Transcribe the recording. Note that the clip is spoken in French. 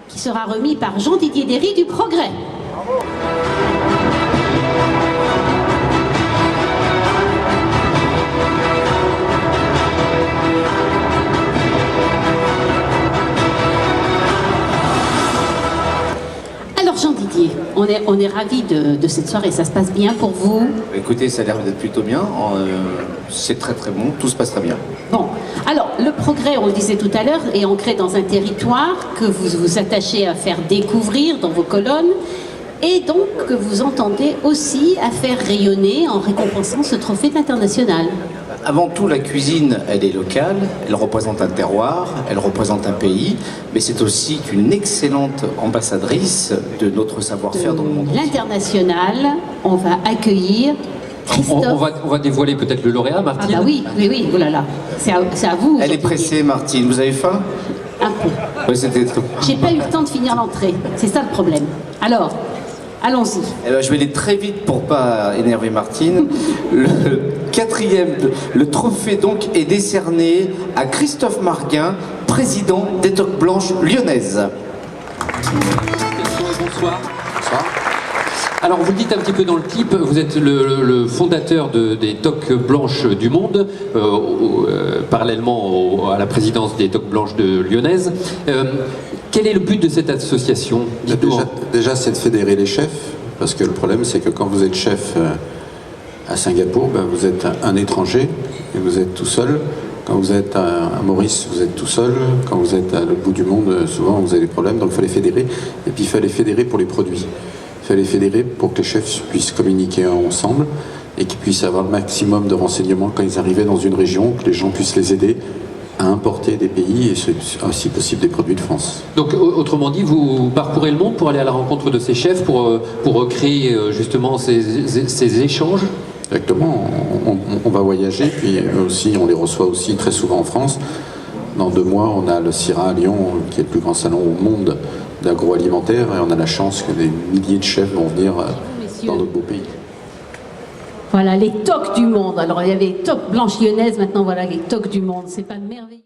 Qui sera remis par Jean-Didier Derry du Progrès. Bravo. Alors Jean-Didier, on est ravis de cette soirée, ça se passe bien pour vous? Écoutez, ça a l'air d'être plutôt bien, c'est très très bon, tout se passe très bien. Bon, alors le Progrès, on le disait tout à l'heure, est ancré dans un territoire que vous vous attachez à faire découvrir dans vos colonnes et donc que vous entendez aussi à faire rayonner en récompensant ce trophée de l'international. Avant tout, la cuisine, elle est locale, elle représente un terroir, elle représente un pays, mais c'est aussi une excellente ambassadrice de notre savoir-faire dans le monde. L'international, on va accueillir Christophe. On va dévoiler peut-être le lauréat, Martine. Ah bah oui, oh là là, c'est à vous. Elle est pressée, Martine, vous avez faim? Un peu. Oui, c'était trop. J'ai pas eu le temps de finir l'entrée, c'est ça le problème. Alors, allons-y. Eh ben, je vais aller très vite pour pas énerver Martine. Le trophée donc est décerné à Christophe Marguin, président des Toques Blanches lyonnaises. Bonsoir. Bonsoir. Alors, vous le dites un petit peu dans le clip, vous êtes le fondateur des Toques Blanches du Monde, parallèlement à la présidence des Toques Blanches de lyonnaises. Quel est le but de cette association? Déjà, c'est de fédérer les chefs, parce que le problème, c'est que quand vous êtes chef à Singapour, vous êtes un étranger et vous êtes tout seul. Quand vous êtes à Maurice, vous êtes tout seul. Quand vous êtes à l'autre bout du monde, souvent vous avez des problèmes. Donc il fallait fédérer. Et puis il fallait fédérer pour les produits. Il fallait fédérer pour que les chefs puissent communiquer ensemble et qu'ils puissent avoir le maximum de renseignements quand ils arrivaient dans une région, que les gens puissent les aider à importer des pays et si possible des produits de France. Donc autrement dit, vous parcourez le monde pour aller à la rencontre de ces chefs, pour créer justement ces échanges? Exactement, on va voyager, puis aussi on les reçoit aussi très souvent en France. Dans 2 mois, on a le CIRA à Lyon, qui est le plus grand salon au monde d'agroalimentaire, et on a la chance que des milliers de chefs vont venir dans d'autres beaux pays. Voilà, les toques du monde. Alors il y avait les toques blanches lyonnaises, maintenant voilà les toques du monde. C'est pas merveilleux.